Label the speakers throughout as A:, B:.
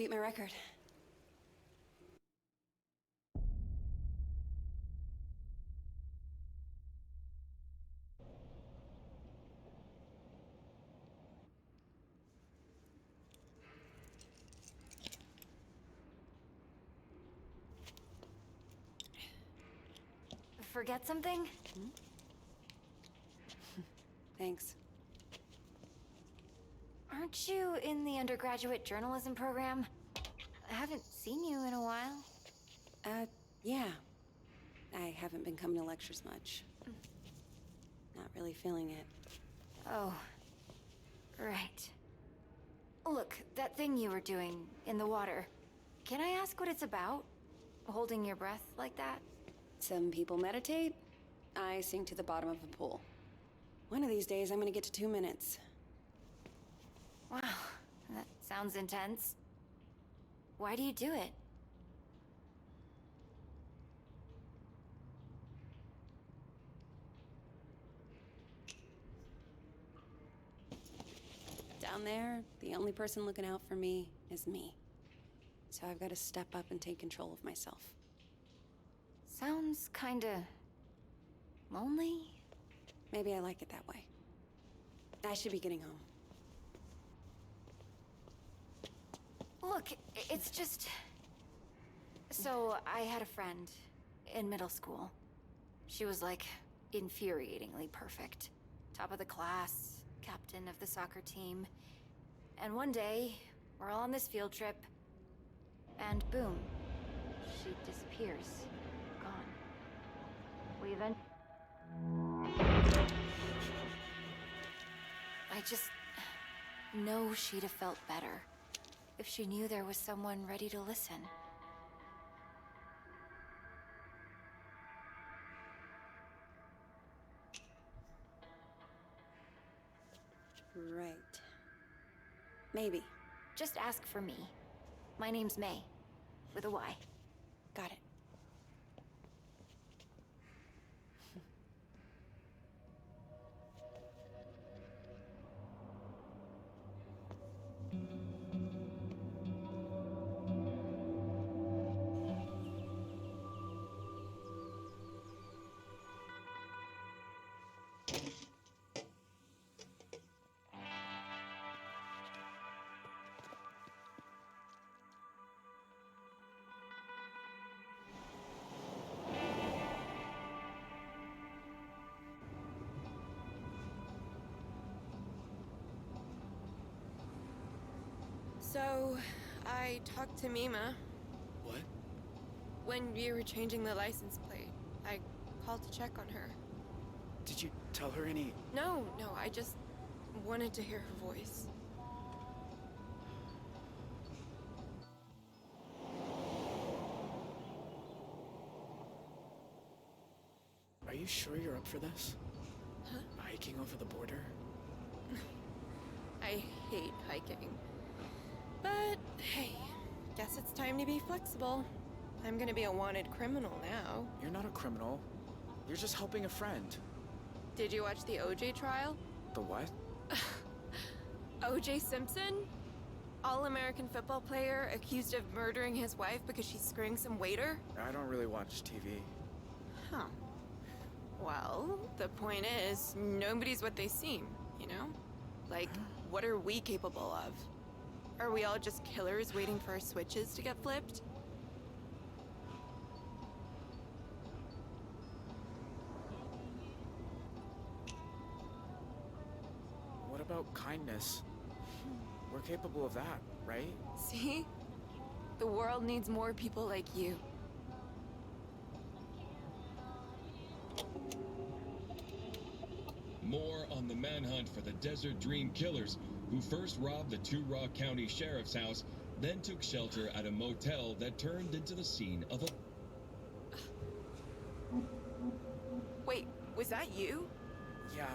A: beat my record.
B: Forget something?
A: Thanks.
B: Aren't you in the undergraduate journalism program? I haven't seen you in a while.
A: Yeah. I haven't been coming to lectures much. Not really feeling it.
B: Oh, right. Look, that thing you were doing in the water. Can I ask what it's about? Holding your breath like that?
A: Some people meditate. I sink to the bottom of a pool. One of these days, I'm gonna get to 2 minutes.
B: Wow, that sounds intense. Why do you do it?
A: Down there, the only person looking out for me is me. So I've got to step up and take control of myself.
B: Sounds kinda... lonely?
A: Maybe I like it that way. I should be getting home.
B: Look, it's just... So, I had a friend in middle school. She was like, infuriatingly perfect. Top of the class, captain of the soccer team. And one day, we're all on this field trip, and boom, she disappears. Gone. We I just know she'd have felt better if she knew there was someone ready to listen.
A: Right. Maybe.
B: Just ask for me. My name's May, with a Y.
A: Got it.
C: So, I talked to Mima.
D: What?
C: When you were changing the license plate, I called to check on her.
D: Did you tell her any...
C: No, I just wanted to hear her voice.
D: Are you sure you're up for this?
C: Huh?
D: Hiking over the border?
C: I hate hiking. But, hey, guess it's time to be flexible. I'm gonna be a wanted criminal now.
D: You're not a criminal. You're just helping a friend.
C: Did you watch the OJ trial?
D: The what?
C: OJ Simpson? All-American football player accused of murdering his wife because she's screwing some waiter?
D: I don't really watch TV.
C: Huh. Well, the point is, nobody's what they seem, you know? Like, what are we capable of? Are we all just killers waiting for our switches to get flipped?
D: What about kindness? We're capable of that, right?
C: See? The world needs more people like you.
E: More on the manhunt for the Desert Dream Killers, who first robbed the Two Rock County Sheriff's house, then took shelter at a motel that turned into the scene of a...
C: Wait, was that you?
D: Yeah,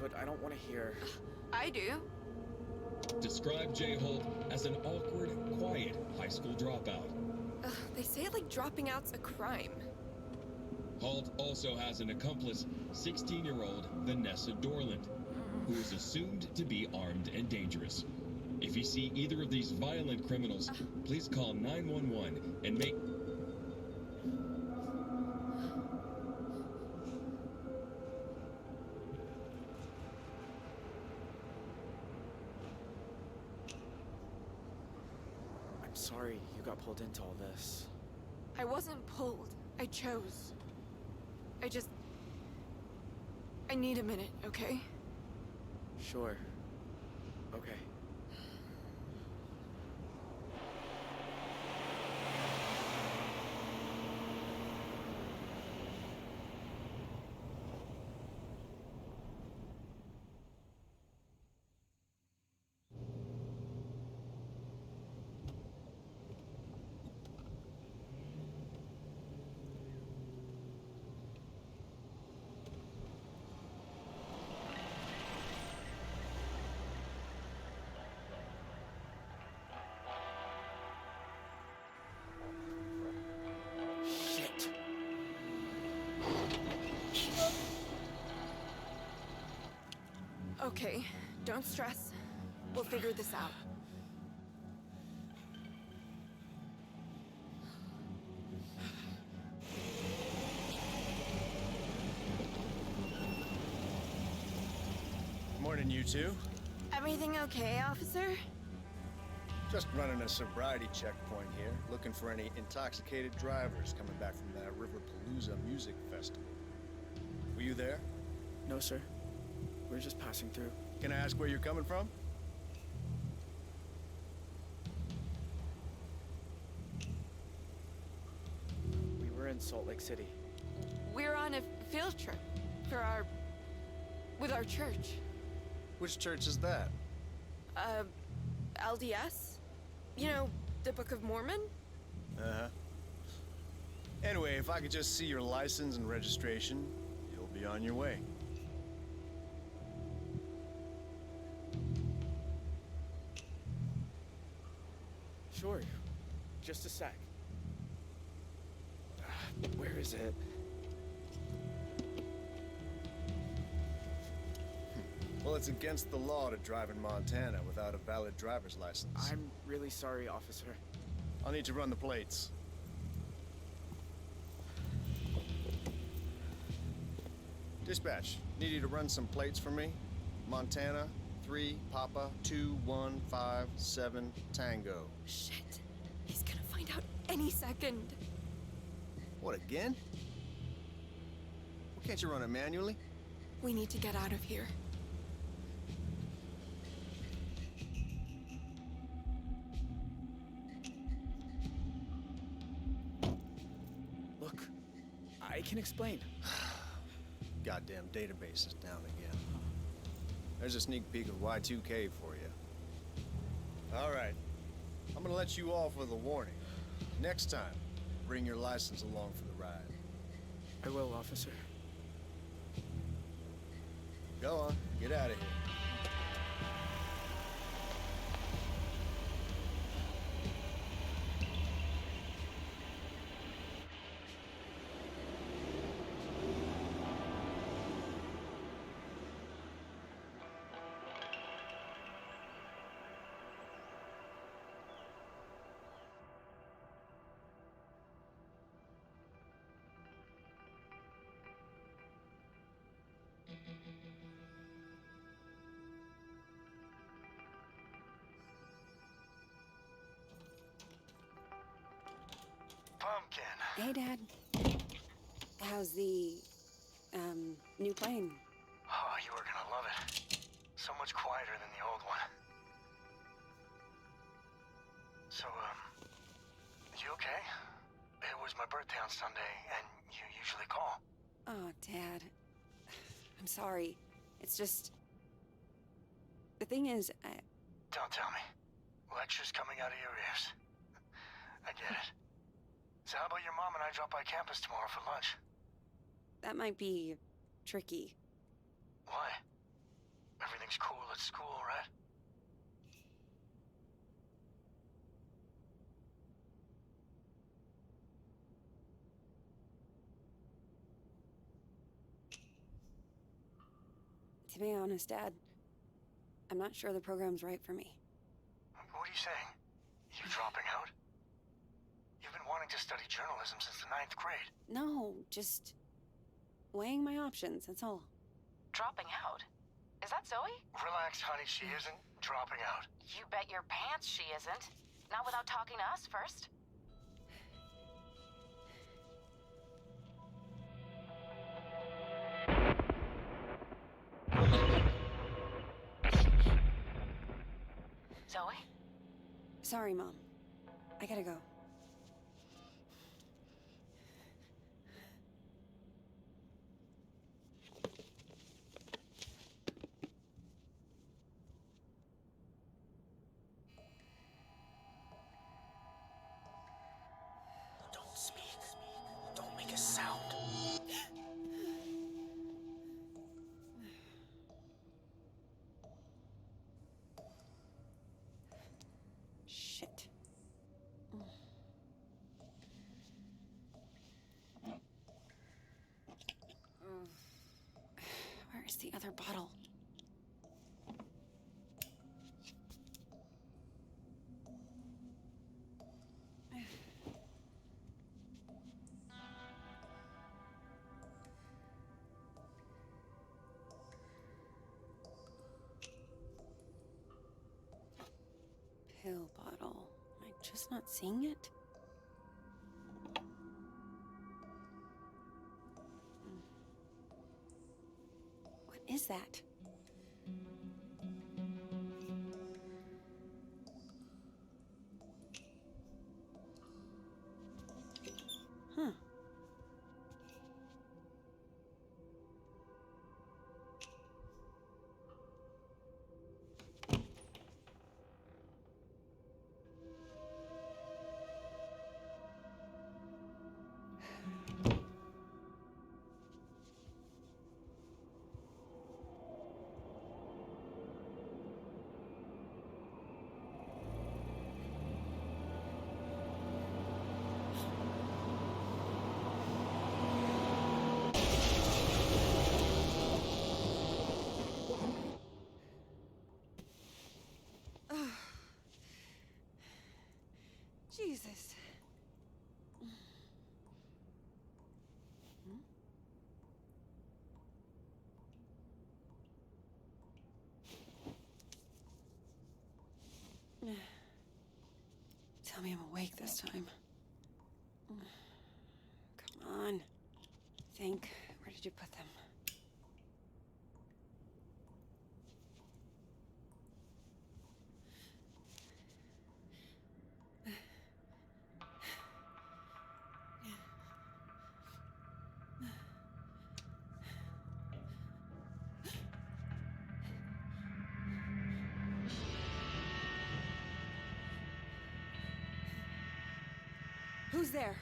D: but I don't want to hear...
C: I do.
E: Describe Jay Holt as an awkward, quiet high school dropout.
C: They say like dropping out's a crime.
E: Holt also has an accomplice, 16-year-old Vanessa Dorland, who is assumed to be armed and dangerous. If you see either of these violent criminals, please call 911 and make...
D: I'm sorry you got pulled into all this.
C: I wasn't pulled. I chose. I need a minute, okay?
D: Sure. Okay. Shit.
C: Okay, don't stress. We'll figure this out.
F: Morning, you two.
C: Everything okay, officer?
F: Just running a sobriety checkpoint here, looking for any intoxicated drivers coming back from that Riverpalooza music festival. Were you there?
D: No, sir. We're just passing through.
F: Can I ask where you're coming from?
D: We were in Salt Lake City.
C: We're on a field trip with our church.
F: Which church is that?
C: LDS? You know, the Book of Mormon?
F: Uh-huh. Anyway, if I could just see your license and registration, you'll be on your way.
D: Sure. Just a sec. Where is it?
F: Well, it's against the law to drive in Montana without a valid driver's license.
D: I'm really sorry, officer.
F: I'll need to run the plates. Dispatch, need you to run some plates for me. Montana, 3 Papa 2157 Tango.
C: Shit. He's gonna find out any second.
F: What, again? Well, can't you run it manually?
C: We need to get out of here.
D: Look, I can explain.
F: Goddamn database is down again. There's a sneak peek of Y2K for you. All right. I'm gonna let you off with a warning. Next time, bring your license along for the ride.
D: I will, officer.
F: Go on, get out of here.
G: Pumpkin.
A: Hey, Dad. How's the, new plane?
G: Oh, you are gonna love it. So much quieter than the old one. So, you okay? It was my birthday on Sunday, and you usually call.
A: Oh, Dad. I'm sorry. It's just... The thing is,
G: Don't tell me. Lectures coming out of your ears. I get it. So how about your mom and I drop by campus tomorrow for lunch?
A: that might be tricky.
G: Why? Everything's cool at school, right?
A: To be honest, Dad, I'm not sure the program's right for me.
G: what are you saying? You dropping out? You've been wanting to study journalism since the 9th grade.
A: No, just weighing my options, that's all.
H: Dropping out? Is that Zoe?
G: Relax, honey, she isn't dropping out.
H: You bet your pants she isn't. Not without talking to us first. Zoe?
A: Sorry, Mom. I gotta go.
D: Don't speak. Don't make a sound.
A: Shit. Where's the other bottle? Pill bottle. Am I just not seeing it? What is that? Huh. Jesus. Tell me I'm awake this time. Come on. Think. Where did you put them? Who's there?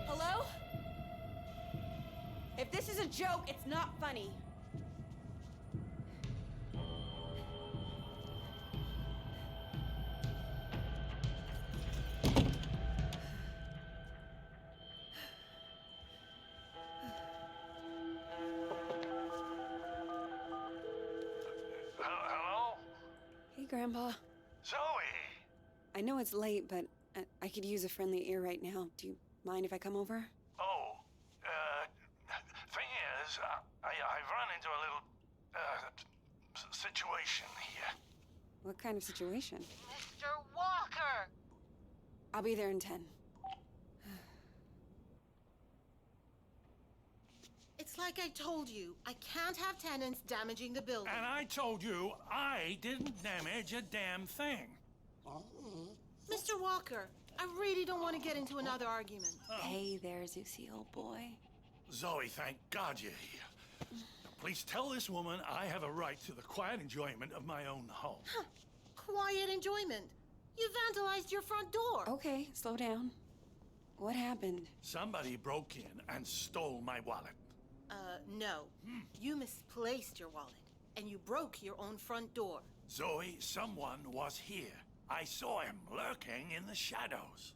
A: Hello? If this is a joke, it's not funny.
G: Hello?
A: Hey, Grandpa.
G: Zoe!
A: I know it's late, but I could use a friendly ear right now. Do you mind if I come over?
G: Oh, thing is, I've run into a little, situation here.
A: What kind of situation?
H: Mr. Walker!
A: I'll be there in 10.
I: It's like I told you. I can't have tenants damaging the building.
J: And I told you I didn't damage a damn thing.
I: Mr. Walker, I really don't want to get into another argument.
A: Hey there, Zeusy, old boy.
J: Zoe, thank God you're here. Please tell this woman I have a right to the quiet enjoyment of my own home.
I: Quiet enjoyment. You vandalized your front door.
A: Okay, slow down. What happened?
J: Somebody broke in and stole my wallet.
I: No. You misplaced your wallet, and you broke your own front door.
J: Zoe, someone was here. I saw him lurking in the shadows.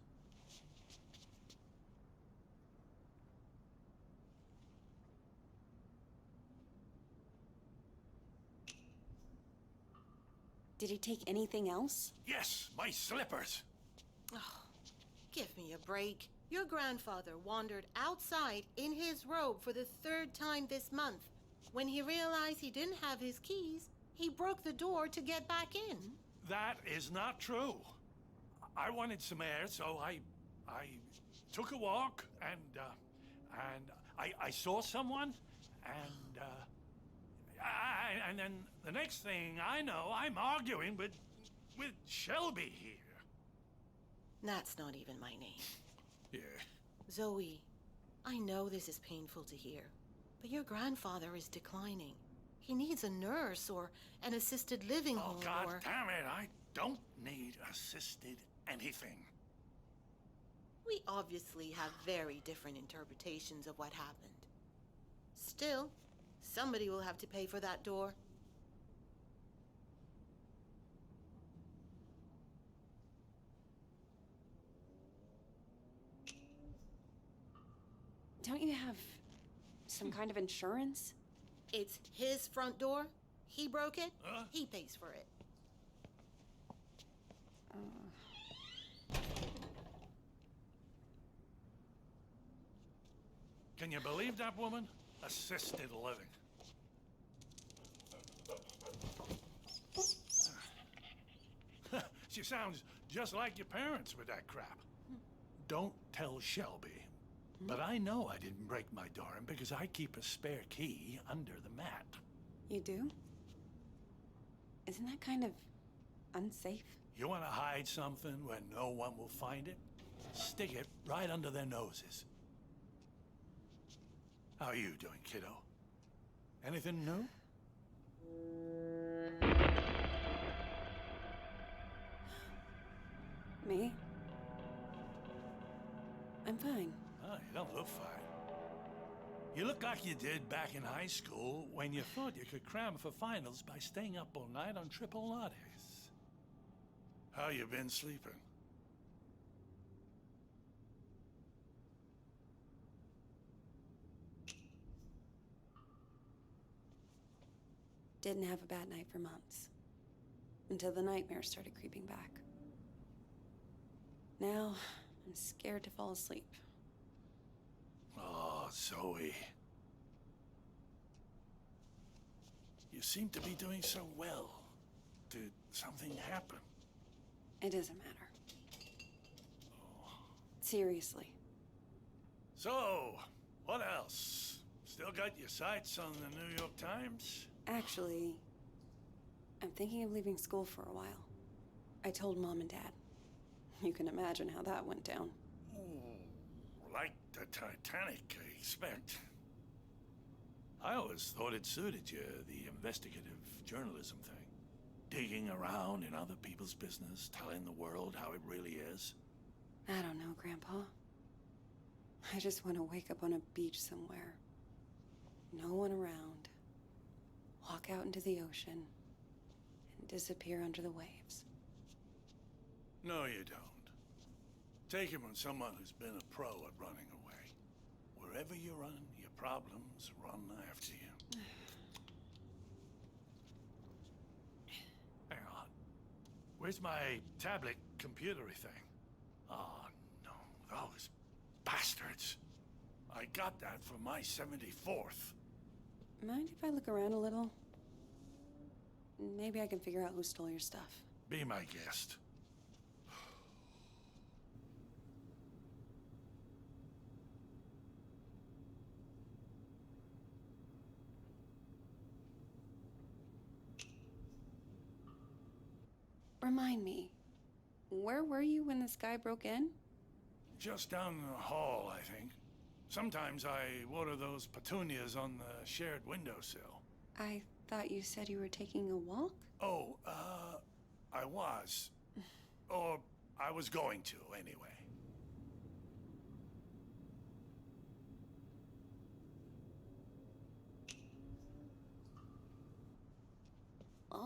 A: Did he take anything else?
J: Yes, my slippers.
I: Oh, give me a break. Your grandfather wandered outside in his robe for the 3rd time this month. When he realized he didn't have his keys, he broke the door to get back in.
J: That is not true. I wanted some air, so I took a walk, and I saw someone, and then the next thing I know, I'm arguing with Shelby here.
I: That's not even my name.
J: Yeah.
I: Zoe, I know this is painful to hear, but your grandfather is declining. He needs a nurse or an assisted living home
J: God
I: or...
J: damn it, I don't need assisted anything.
I: We obviously have very different interpretations of what happened. Still, somebody will have to pay for that door.
A: Don't you have some kind of insurance?
I: It's his front door. He broke it. He pays for it.
J: Can you believe that woman? Assisted living. She sounds just like your parents with that crap. Don't tell Shelby. But I know I didn't break my door in because I keep a spare key under the mat.
A: You do? Isn't that kind of unsafe?
J: You want to hide something where no one will find it? Stick it right under their noses. How are you doing, kiddo? Anything new?
A: Me? I'm fine.
J: Oh, you don't look fine. You look like you did back in high school when you thought you could cram for finals by staying up all night on triple lattes. How you been sleeping?
A: Didn't have a bad night for months. Until the nightmares started creeping back. Now, I'm scared to fall asleep.
J: Oh, Zoe. You seem to be doing so well. Did something happen?
A: It doesn't matter. Seriously.
J: So, what else? Still got your sights on the New York Times?
A: Actually, I'm thinking of leaving school for a while. I told Mom and Dad. You can imagine how that went down.
J: Ooh, like the Titanic, I expect. I always thought it suited you, the investigative journalism thing. Digging around in other people's business, telling the world how it really is.
A: I don't know, Grandpa. I just want to wake up on a beach somewhere. No one around. Walk out into the ocean and disappear under the waves.
J: No, you don't. Take it from someone who's been a pro at running away. Wherever you run, your problems run after you. Hang on. Where's my tablet computery thing? Oh, no. Those bastards. I got that for my 74th.
A: Mind if I look around a little? Maybe I can figure out who stole your stuff.
J: Be my guest.
A: Remind me, where were you when this guy broke in?
J: Just down the hall, I think. Sometimes I water those petunias on the shared windowsill.
A: I thought you said you were taking a walk?
J: Oh, I was. Or I was going to, anyway.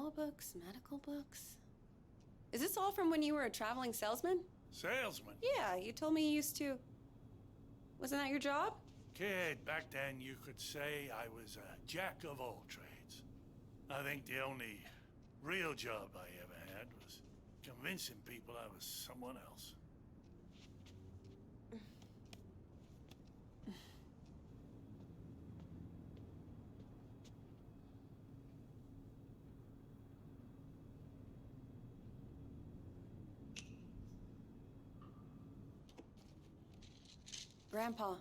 A: Law books, medical books. Is this all from when you were a traveling salesman?
J: Salesman?
A: Yeah, you told me you used to. Wasn't that your job?
J: Kid, back then you could say I was a jack of all trades. I think the only real job I ever had was convincing people I was someone else.
A: Grandpa,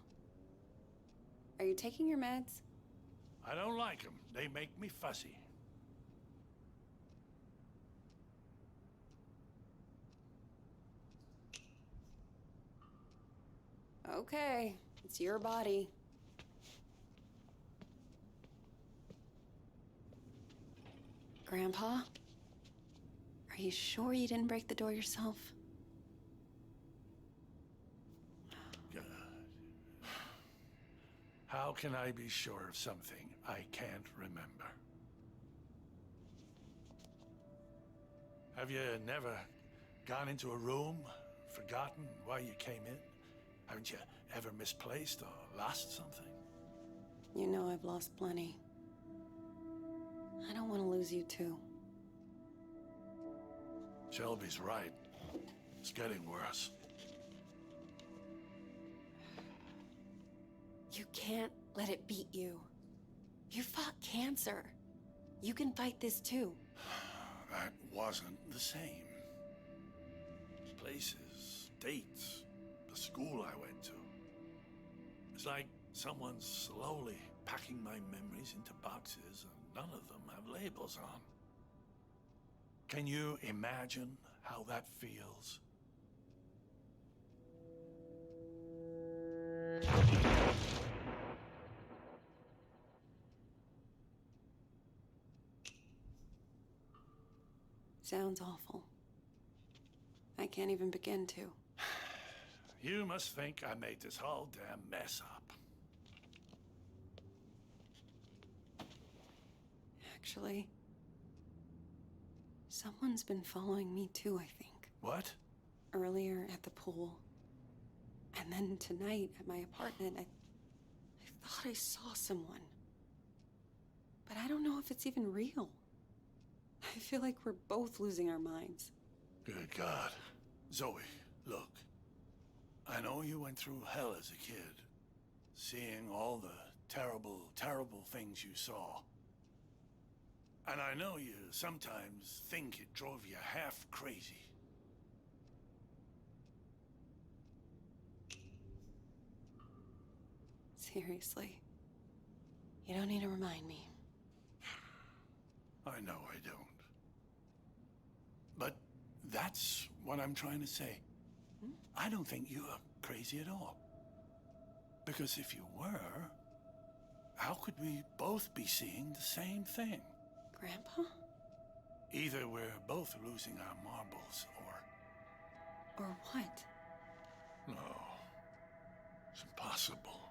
A: are you taking your meds?
J: I don't like them. They make me fussy.
A: Okay, it's your body. Grandpa, are you sure you didn't break the door yourself?
J: God. How can I be sure of something I can't remember? Have you never gone into a room, forgotten why you came in? Haven't you ever misplaced or lost something?
A: You know I've lost plenty. I don't want to lose you too.
J: Shelby's right. It's getting worse.
A: You can't let it beat you. You fought cancer. You can fight this too.
J: That wasn't the same. Places, dates, the school I went to. It's like someone's slowly packing my memories into boxes and none of them have labels on. Can you imagine how that feels?
A: Sounds awful. I can't even begin to.
J: You must think I made this whole damn mess up.
A: Actually, someone's been following me too, I think.
J: What?
A: Earlier at the pool. And then tonight at my apartment, I thought I saw someone. But I don't know if it's even real. I feel like we're both losing our minds.
J: Good God. Zoe, look. I know you went through hell as a kid. Seeing all the terrible, terrible things you saw. And I know you sometimes think it drove you half crazy.
A: Seriously. You don't need to remind me.
J: I know I don't. But that's what I'm trying to say. I don't think you are crazy at all. Because if you were, how could we both be seeing the same thing?
A: Grandpa?
J: Either we're both losing our marbles,
A: Or what?
J: no, it's impossible.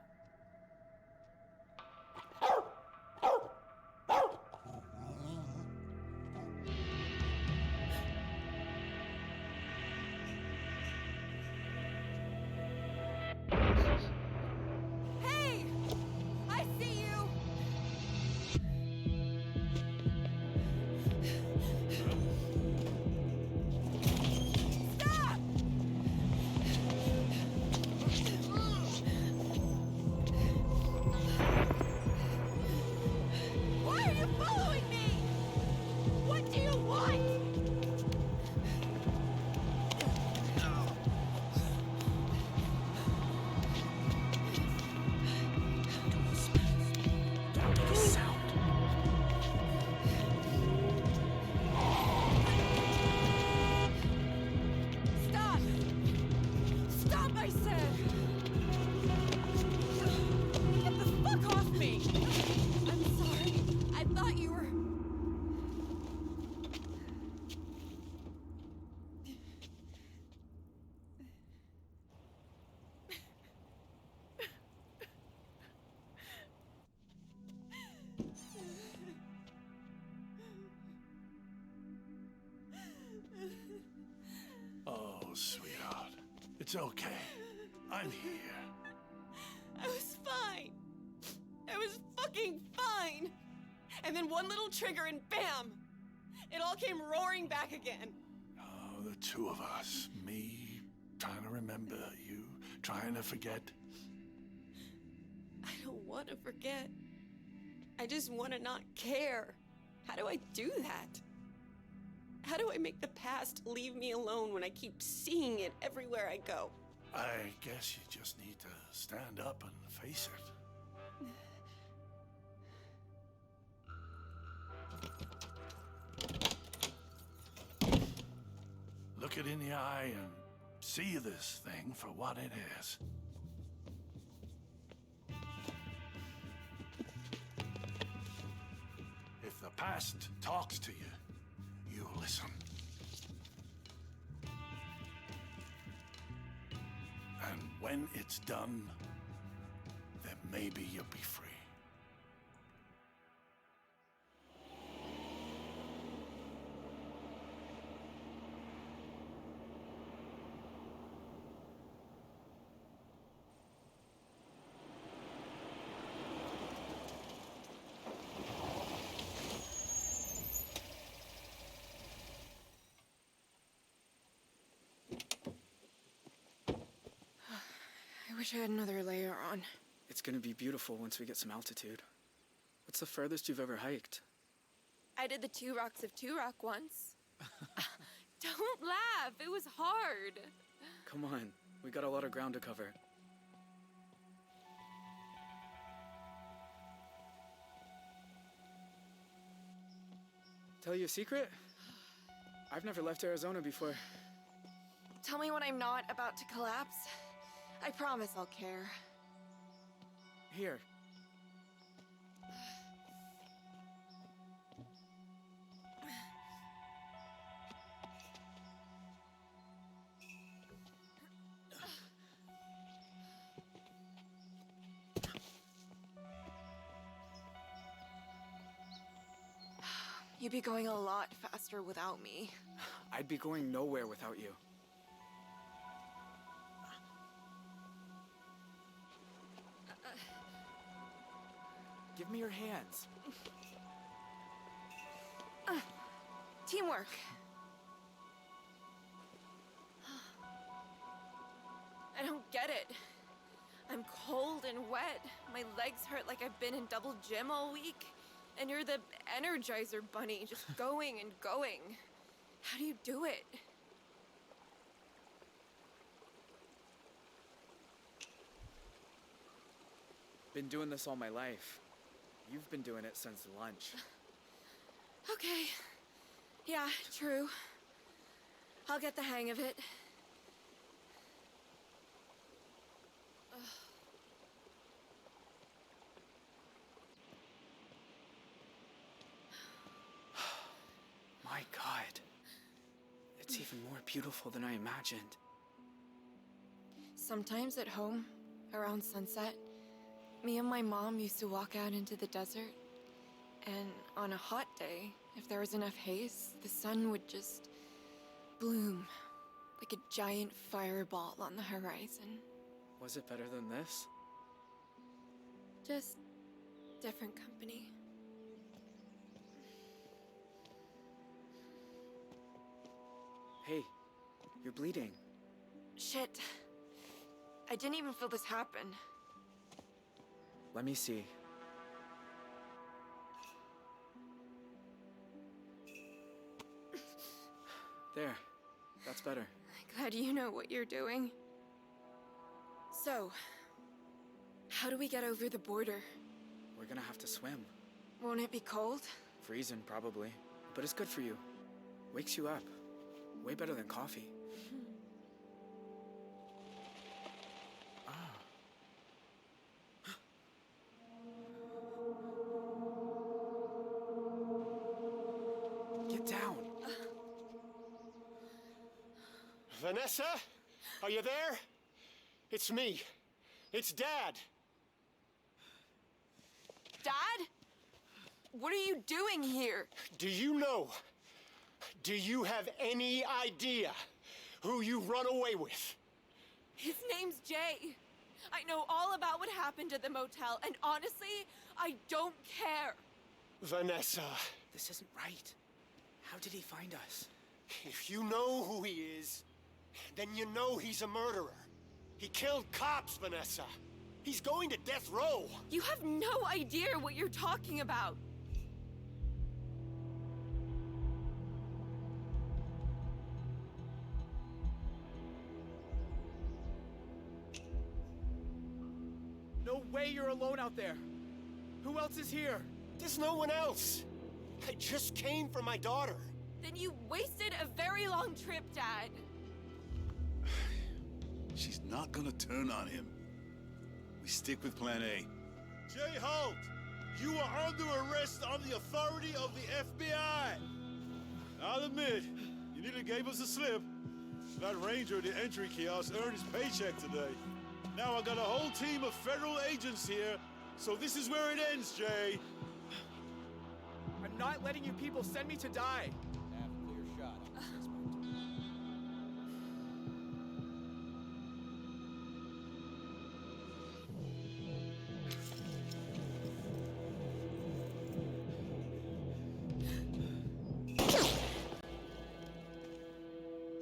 A: Hey! I see you! Stop!
J: sweetheart. It's okay. I'm here.
C: I was fine. I was fucking fine. And then one little trigger and bam! It all came roaring back again.
J: Oh, the two of us. Me trying to remember, you trying to forget.
C: I don't want to forget. I just want to not care. How do I do that? How do I make the past leave me alone when I keep seeing it everywhere I go?
J: I guess you just need to stand up and face it. Look it in the eye and see this thing for what it is. If the past talks to you, you listen. And when it's done, then maybe you'll be free.
C: I wish I had another layer on.
D: It's gonna be beautiful once we get some altitude. What's the furthest you've ever hiked?
C: I did the 2 Rocks of 2 Rock once. Don't laugh, it was hard.
D: Come on, we got a lot of ground to cover. Tell you a secret? I've never left Arizona before.
C: Tell me when I'm not about to collapse. I promise I'll care.
D: Here.
C: You'd be going a lot faster without me.
D: I'd be going nowhere without you. Give me your hands.
C: Teamwork. I don't get it. I'm cold and wet. My legs hurt like I've been in double gym all week. And you're the Energizer Bunny, just going and going. How do you do it?
D: Been doing this all my life. You've been doing it since lunch.
C: Okay. Yeah, true. I'll get the hang of it.
D: My God. It's even more beautiful than I imagined.
C: Sometimes at home, around sunset, me and my mom used to walk out into the desert. And on a hot day, if there was enough haze, the sun would just bloom like a giant fireball on the horizon.
D: Was it better than this?
C: Just different company.
D: Hey, you're bleeding.
C: Shit. I didn't even feel this happen.
D: Let me see. There. That's better.
C: Glad you know what you're doing. So, how do we get over the border?
D: We're gonna have to swim.
C: Won't it be cold?
D: Freezing, probably. But it's good for you. Wakes you up. Way better than coffee. Get down.
K: Vanessa? Are you there? It's me. It's Dad.
C: Dad? What are you doing here?
K: Do you know? Do you have any idea Who you run away with.
C: His name's Jay. I know all about what happened at the motel, and honestly, I don't care.
K: Vanessa,
D: This isn't right. How did he find us?
K: if you know who he is, then you know he's a murderer. He killed cops, Vanessa. He's going to death row.
C: You have no idea what you're talking about.
D: No way you're alone out there. Who else is here?
K: There's no one else. I just came for my daughter.
C: Then you wasted a very long trip, Dad.
L: She's not gonna turn on him. We stick with plan A.
M: Jay Holt, you are under arrest on the authority of the FBI. I'll admit, you nearly gave us a slip. That ranger at the entry kiosk earned his paycheck today. Now I got a whole team of federal agents here, so this is where it ends, Jay.
D: I'm not letting you people send me to die.
N: Half clear shot on the suspect.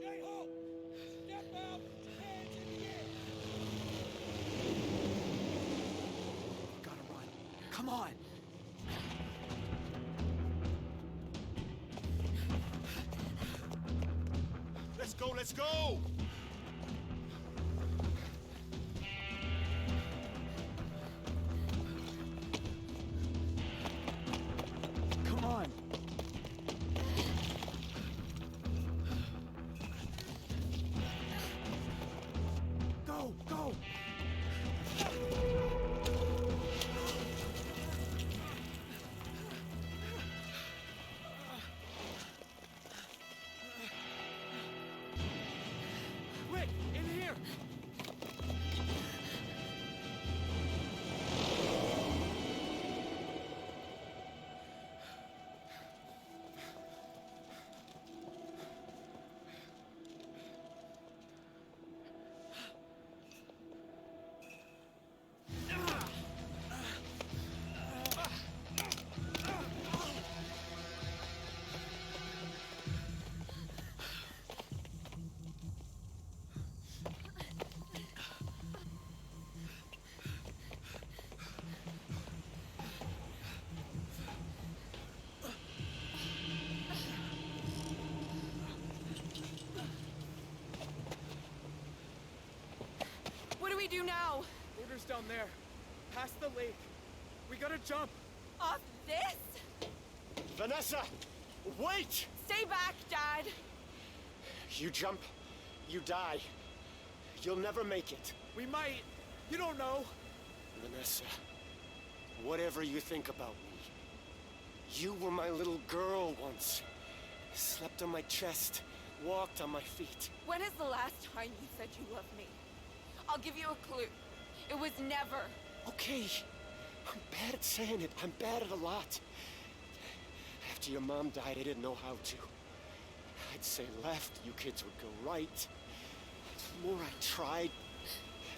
M: Jay Holt, step out, hands in the air.
D: Gotta run. Come on.
M: Let's go, let's go!
D: Come on. Go, go. Quick, in here.
C: What do we do now?
D: Loader's down there. Past the lake. We gotta jump.
C: Off this?
K: Vanessa, wait!
C: Stay back, Dad.
K: You jump, you die. You'll never make it.
D: We might. You don't know.
K: Vanessa, whatever you think about me, you were my little girl once. Slept on my chest, walked on my feet.
C: When is the last time you said you loved me? I'll give you a clue. It was never.
K: Okay, I'm bad at saying it. I'm bad at a lot. After your mom died, I didn't know how to. I'd say left, you kids would go right. The more I tried,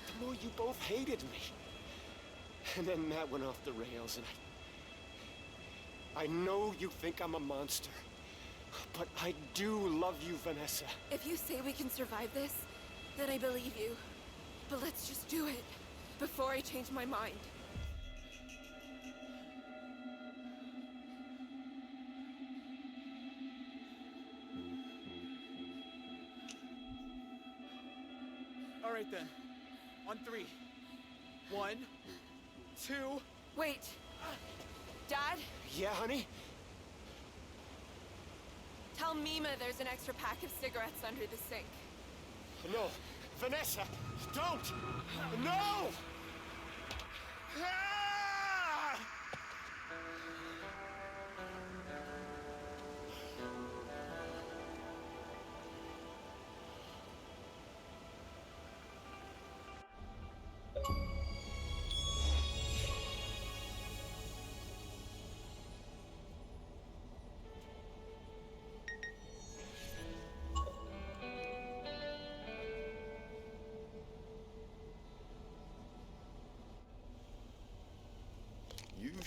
K: the more you both hated me. And then that went off the rails, and I know you think I'm a monster, but I do love you, Vanessa.
C: If you say we can survive this, then I believe you. But let's just do it before I change my mind.
D: All right then. On 3. 1, 2.
C: Wait. Dad,
K: Yeah, honey?
C: tell Mima there's an extra pack of cigarettes under the sink.
K: No, Vanessa, don't! No! Ah!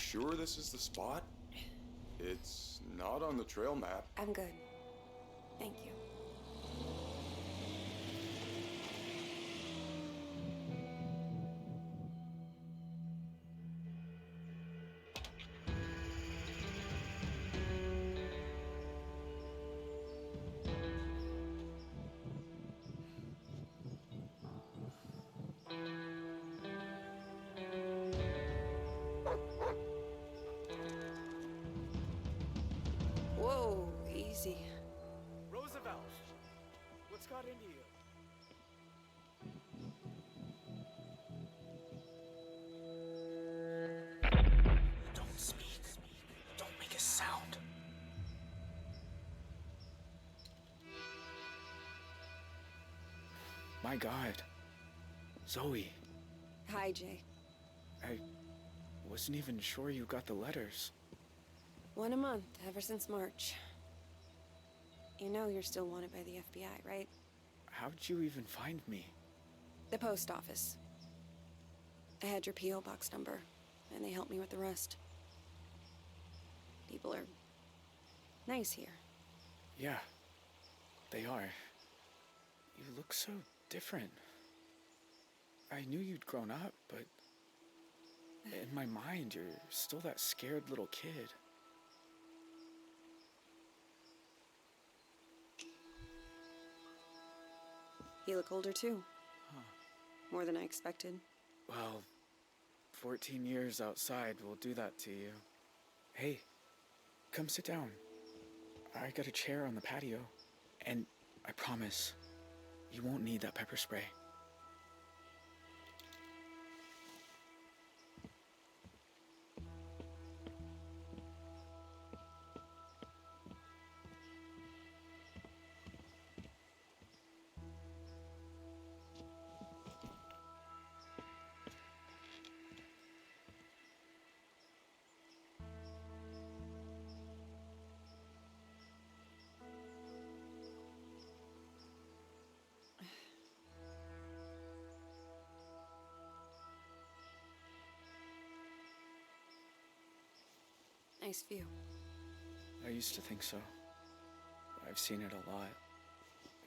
O: sure this is the spot? It's not on the trail map.
A: I'm good. Thank you. Whoa, easy.
K: Roosevelt, what's got into you?
D: Don't speak. Don't make a sound. My God. Zoe,
A: Hi, Jay.
D: I wasn't even sure you got the letters.
A: One a month, ever since March. You know you're still wanted by the FBI, right?
D: How'd you even find me?
A: The post office. I had your P.O. box number, and they helped me with the rest. People are nice here.
D: Yeah, they are. You look so different. I knew you'd grown up, but in my mind, you're still that scared little kid.
A: You look older too.
D: Huh.
A: More than I expected.
D: Well, 14 years outside will do that to you. Hey, come sit down. I got a chair on the patio. And I promise, you won't need that pepper spray.
A: Nice view.
D: I used to think so. I've seen it a lot.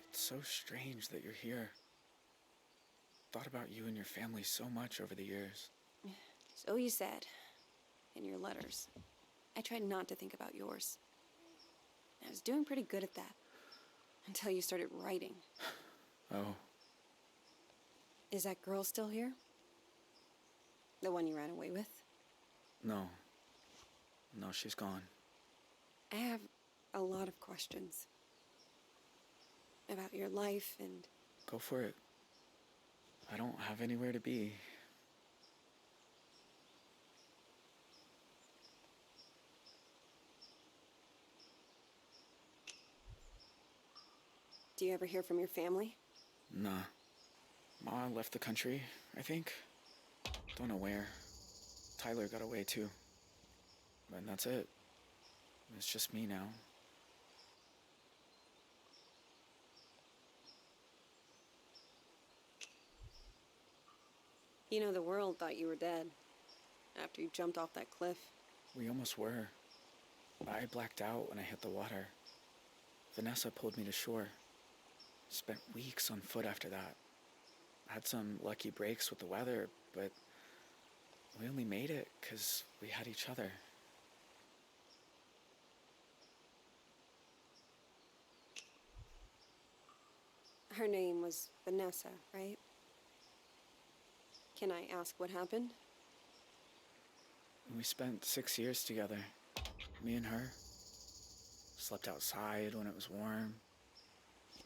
D: It's so strange that you're here. Thought about you and your family so much over the years.
A: So you said. In your letters. I tried not to think about yours. I was doing pretty good at that. Until you started writing.
D: Oh.
A: Is that girl still here? The one you ran away with?
D: No. No, she's gone.
A: I have a lot of questions. About your life and...
D: Go for it. I don't have anywhere to be.
A: Do you ever hear from your family?
D: Nah. Ma left the country, I think. Don't know where. Tyler got away too. And that's it. It's just me now.
A: You know, the world thought you were dead. After you jumped off that cliff.
D: We almost were. I blacked out when I hit the water. Vanessa pulled me to shore. Spent weeks on foot after that. Had some lucky breaks with the weather, but we only made it because we had each other.
A: Her name was Vanessa, right? Can I ask what happened?
D: We spent 6 years together. Me and her. Slept outside when it was warm.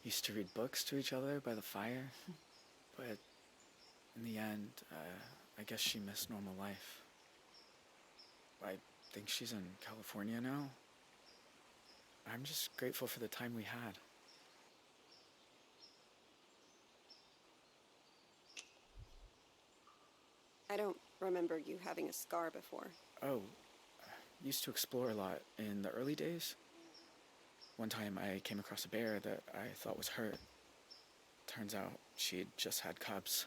D: Used to read books to each other by the fire. But in the end, I guess she missed normal life. I think she's in California now. I'm just grateful for the time we had.
A: I don't remember you having a scar before.
D: Oh, used to explore a lot in the early days. One time I came across a bear that I thought was hurt. Turns out she'd just had cubs.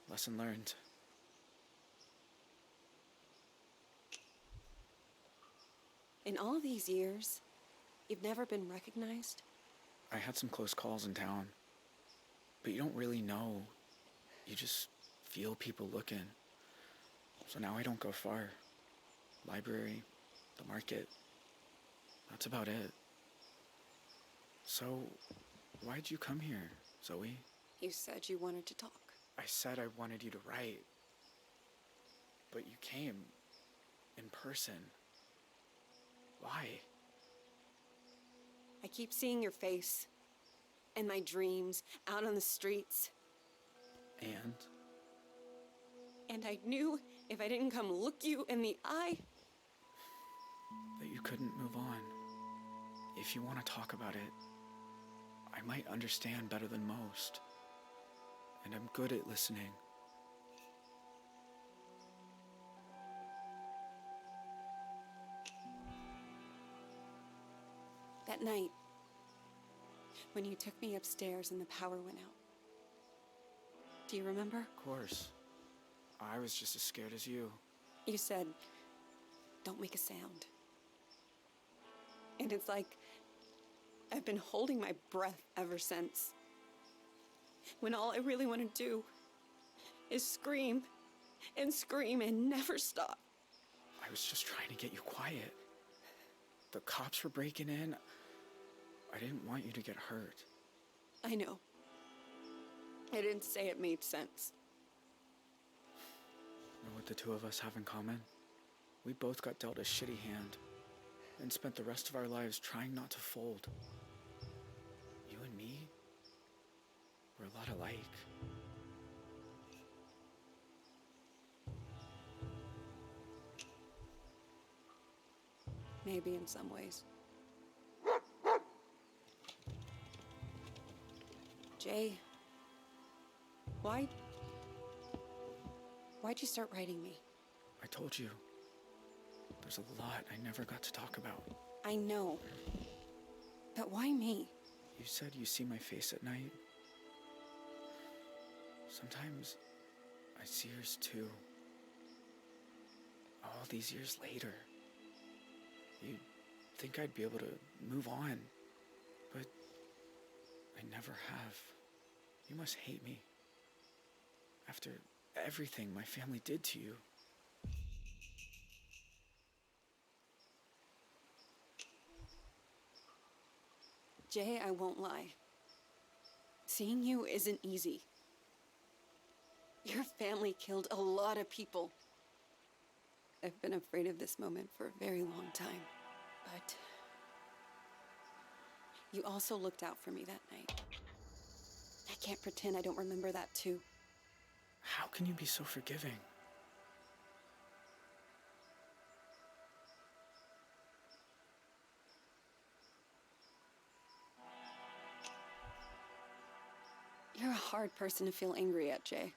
D: Lesson learned.
A: In all these years, you've never been recognized?
D: I had some close calls in town, but you don't really know. You just feel people looking. So now I don't go far. Library, the market, that's about it. So, why'd you come here, Zoe?
A: You said you wanted to talk.
D: I said I wanted you to write. But you came in person. Why?
A: I keep seeing your face in my dreams, out on the streets.
D: And?
A: And I knew if I didn't come look you in the eye,
D: That you couldn't move on. If you want to talk about it, I might understand better than most. And I'm good at listening.
A: that night, when you took me upstairs and the power went out. Do you remember?
D: Of course. I was just as scared as you.
A: You said, "Don't make a sound." And it's like I've been holding my breath ever since. When all I really want to do is scream and scream and never stop.
D: I was just trying to get you quiet. The cops were breaking in. I didn't want you to get hurt.
A: I know. I didn't say it made sense.
D: Know what the two of us have in common? We both got dealt a shitty hand and spent the rest of our lives trying not to fold. You and me, we're a lot alike.
A: Maybe in some ways. Jay, why'd you start writing me?
D: I told you, there's a lot I never got to talk about.
A: I know, but why me?
D: You said you see my face at night. Sometimes I see yours too. All these years later. You'd think I'd be able to move on, but I never have. You must hate me. After everything my family did to you.
A: Jay, I won't lie. Seeing you isn't easy. Your family killed a lot of people. I've been afraid of this moment for a very long time, but you also looked out for me that night. I can't pretend I don't remember that too.
D: How can you be so forgiving?
A: You're a hard person to feel angry at, Jay.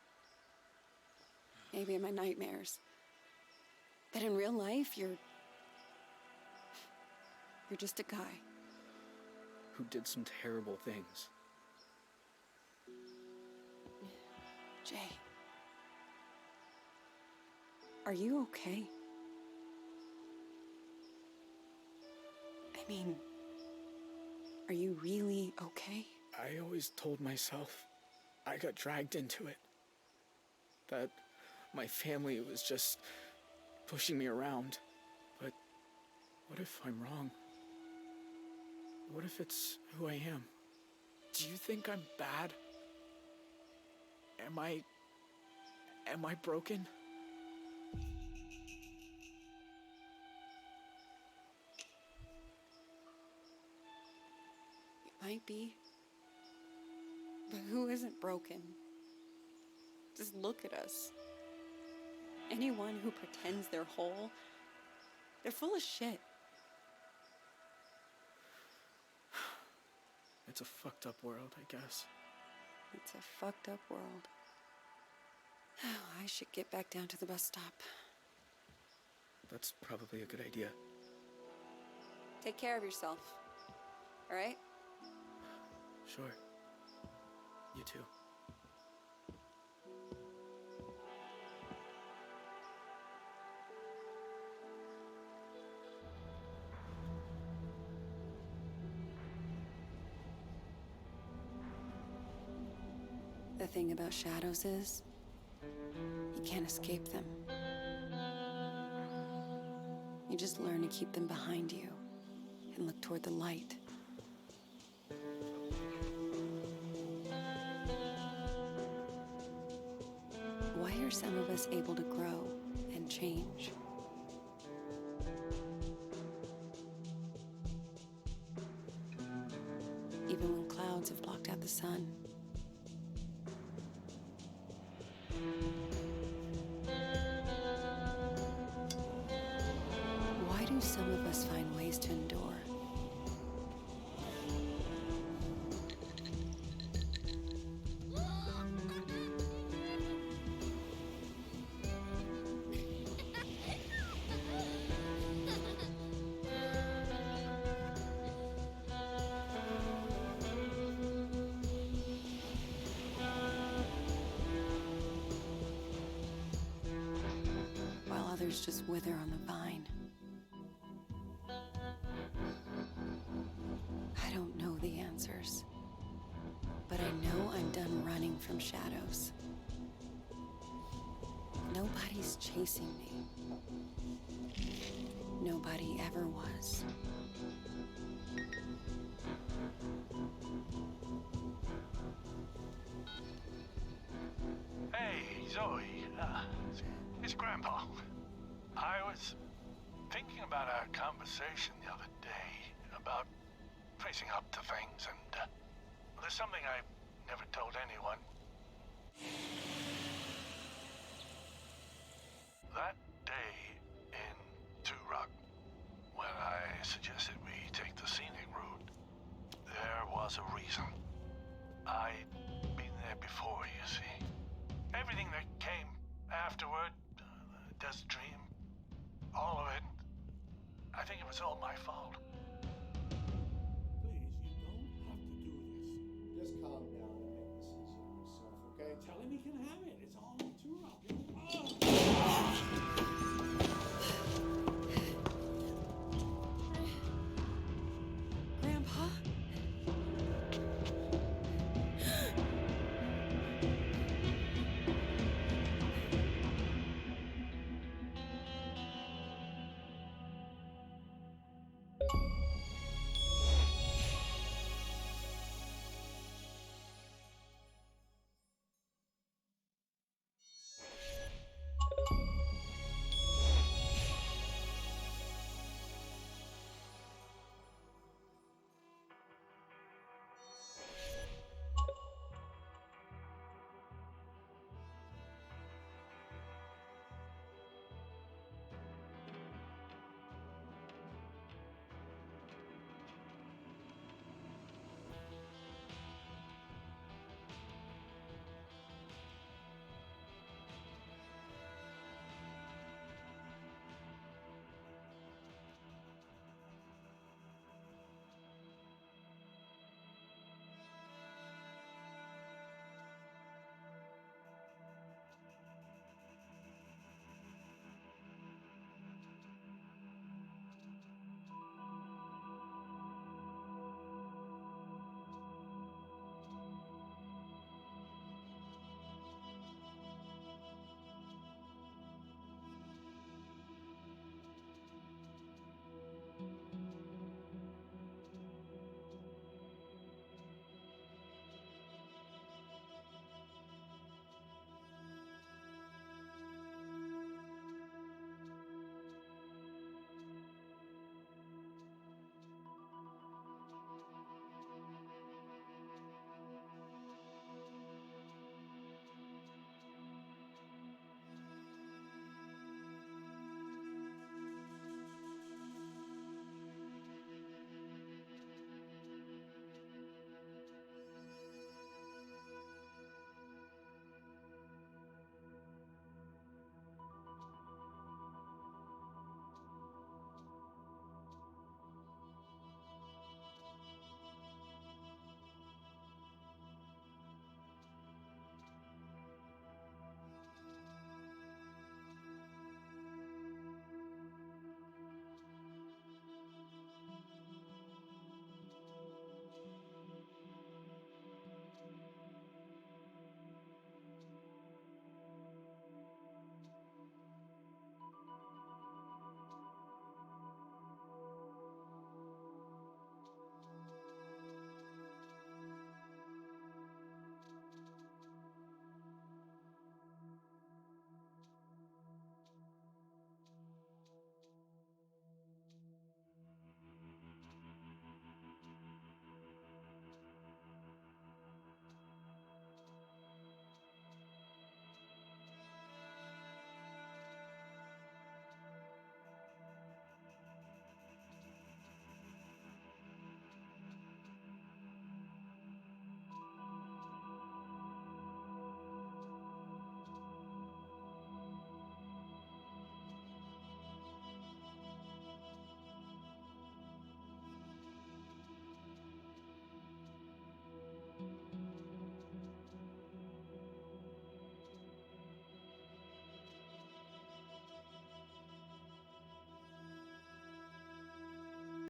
A: Maybe in my nightmares. But in real life, you're just a guy.
D: Who did some terrible things.
A: Jay. Are you okay? I mean, are you really okay?
D: I always told myself I got dragged into it. That my family was just pushing me around. But what if I'm wrong? What if it's who I am? Do you think I'm bad? Am I broken?
A: You might be. But who isn't broken? Just look at us. Anyone who pretends they're whole, they're full of shit.
D: It's a fucked up world, I guess.
A: It's a fucked up world. Oh, I should get back down to the bus stop.
D: That's probably a good idea.
A: Take care of yourself. All right?
D: Sure. You too.
A: The thing about shadows is, you can't escape them. You just learn to keep them behind you and look toward the light. Why are some of us able to grow and change? Even when clouds have blocked out the sun. Why do some of us find ways to endure? While others just wither on the vine. I don't know the answers, but I know I'm done running from shadows. Nobody's chasing me. Nobody ever was.
J: Hey, Zoe. It's Grandpa. I was thinking about our conversation the other day about facing up to things, and there's something I never told anyone. That day in Two Rock, when I suggested we take the scenic route, there was a reason. I'd been there before, you see. Everything that came afterward, the Desert Dream, all of it, I think it was all my fault.
M: Please, you don't have to do this.
F: Just calm down and make this easy on yourself, okay?
M: Tell him he can have it. It's all